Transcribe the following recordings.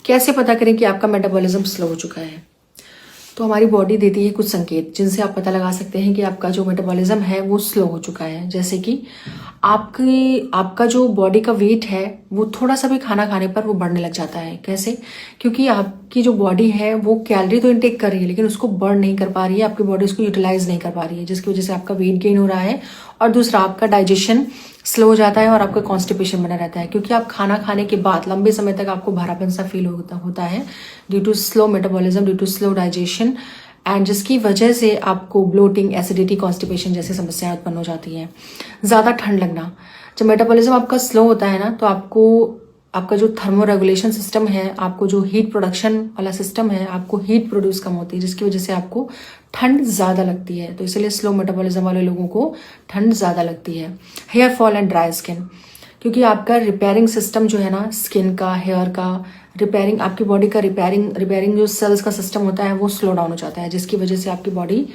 कैसे पता करें कि आपका मेटाबॉलिज्म स्लो हो चुका है? तो हमारी बॉडी देती है कुछ संकेत जिनसे आप पता लगा सकते हैं कि आपका जो मेटाबॉलिज्म है वो स्लो हो चुका है। जैसे कि आपका जो बॉडी का वेट है वो थोड़ा सा भी खाना खाने पर वो बढ़ने लग जाता है। कैसे? क्योंकि आपकी जो बॉडी है वो कैलोरी तो इनटेक कर रही है लेकिन उसको बर्न नहीं कर पा रही है, आपकी बॉडी उसको यूटिलाइज नहीं कर पा रही है, जिसकी वजह से आपका वेट गेन हो रहा है। और दूसरा, आपका डाइजेशन स्लो हो जाता है और आपका कॉन्स्टिपेशन बना रहता है, क्योंकि आप खाना खाने के बाद लंबे समय तक आपको भारापन सा फील होता है due to slow metabolism, due to slow digestion, and जिसकी वजह से आपको ब्लोटिंग, एसिडिटी, कॉन्स्टिपेशन जैसी समस्याएं उत्पन्न हो जाती हैं। ज़्यादा ठंड लगना, जब मेटाबॉलिज्म आपका स्लो होता है ना तो आपका जो थर्मो रेगुलेशन सिस्टम है, आपको जो हीट प्रोडक्शन वाला सिस्टम है, आपको हीट प्रोड्यूस कम होती है, जिसकी वजह से आपको ठंड ज़्यादा लगती है। तो इसलिए स्लो मेटाबॉलिज्म वाले लोगों को ठंड ज़्यादा लगती है। Hair fall and dry skin, क्योंकि आपका रिपेयरिंग सिस्टम जो है ना, स्किन का, हेयर का रिपेयरिंग, आपकी बॉडी का रिपेयरिंग जो सेल्स का सिस्टम होता है वो स्लो डाउन हो जाता है, जिसकी वजह से आपकी बॉडी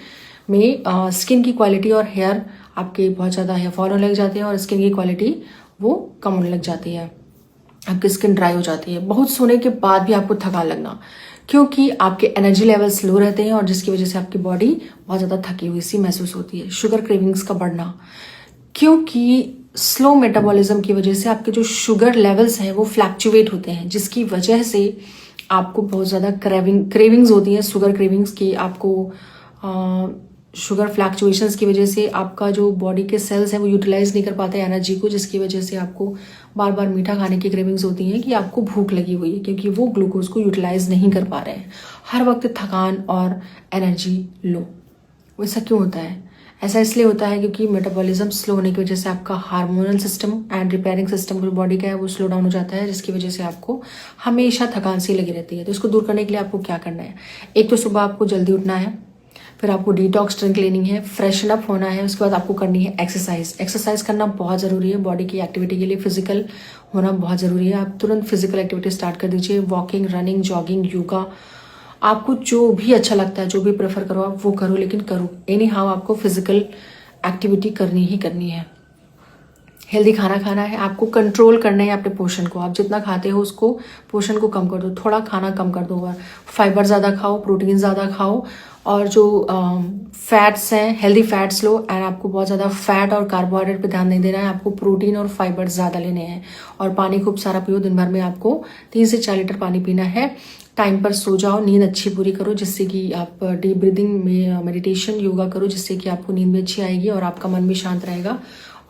में स्किन की क्वालिटी और हेयर आपके बहुत ज़्यादा हेयर फॉल होने लग जाते हैं और स्किन की क्वालिटी वो कम होने लग जाती है, आपकी स्किन ड्राई हो जाती है। बहुत सोने के बाद भी आपको थकान लगना, क्योंकि आपके एनर्जी लेवल स्लो रहते हैं और जिसकी वजह से आपकी बॉडी बहुत ज़्यादा थकी हुई सी महसूस होती है। शुगर क्रेविंग्स का बढ़ना, क्योंकि स्लो मेटाबॉलिज्म की वजह से आपके जो शुगर लेवल्स हैं वो फ्लैक्चुएट होते हैं, जिसकी वजह से आपको बहुत ज़्यादा क्रेविंग्स होती हैं, शुगर क्रेविंग्स की। आपको शुगर फ्लैक्चुएशंस की वजह से आपका जो बॉडी के सेल्स हैं वो यूटिलाइज नहीं कर पाते एनर्जी को, जिसकी वजह से आपको बार बार मीठा खाने की क्रेविंग्स होती हैं कि आपको भूख लगी हुई है, क्योंकि वो ग्लूकोज को यूटिलाइज नहीं कर पा रहे हैं। हर वक्त थकान और एनर्जी लो। वैसा क्यों होता है? ऐसा इसलिए होता है क्योंकि मेटाबॉलिज्म स्लो होने की वजह से आपका hormonal system and repairing system जो बॉडी का है वो स्लो डाउन हो जाता है, जिसकी वजह से आपको हमेशा थकान सी लगी रहती है। तो इसको दूर करने के लिए आपको क्या करना है? एक तो सुबह आपको जल्दी उठना है, फिर आपको डिटॉक्स ड्रिंक लेनी है, फ्रेशन अप होना है, उसके बाद आपको करनी है एक्सरसाइज करना बहुत ज़रूरी है बॉडी की एक्टिविटी के लिए। फिजिकल होना बहुत ज़रूरी है। आप तुरंत फिजिकल एक्टिविटी स्टार्ट कर दीजिए, वॉकिंग, रनिंग, जॉगिंग, योगा, आपको जो भी अच्छा लगता है, जो भी प्रेफर करो आप वो करो, लेकिन करो एनी हाउ आपको फिजिकल एक्टिविटी करनी ही करनी है। हेल्दी खाना खाना है, आपको कंट्रोल करना है अपने पोर्शन को। आप जितना खाते हो उसको पोर्शन को कम कर दो, थोड़ा खाना कम कर दो, फाइबर ज़्यादा खाओ, प्रोटीन ज़्यादा खाओ, और जो फैट्स हैं हेल्दी फैट्स लो। एंड आपको बहुत ज़्यादा फैट और कार्बोहाइड्रेट पे ध्यान नहीं देना है, आपको प्रोटीन और फाइबर ज़्यादा लेने हैं। और पानी खूब सारा पियो, दिन भर में आपको 3 से 4 लीटर पानी पीना है। टाइम पर सो जाओ, नींद अच्छी पूरी करो, जिससे कि आप डीप ब्रीदिंग में मेडिटेशन, योगा करो, जिससे कि आपको नींद भी अच्छी आएगी और आपका मन भी शांत रहेगा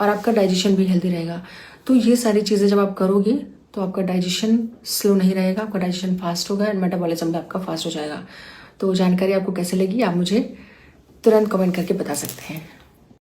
और आपका डाइजेशन भी हेल्दी रहेगा। तो ये सारी चीज़ें जब आप करोगे तो आपका डाइजेशन स्लो नहीं रहेगा, आपका डाइजेशन फास्ट होगा एंड मेटाबॉलिज्म भी आपका फास्ट हो जाएगा। तो जानकारी आपको कैसे लगी आप मुझे तुरंत कमेंट करके बता सकते हैं।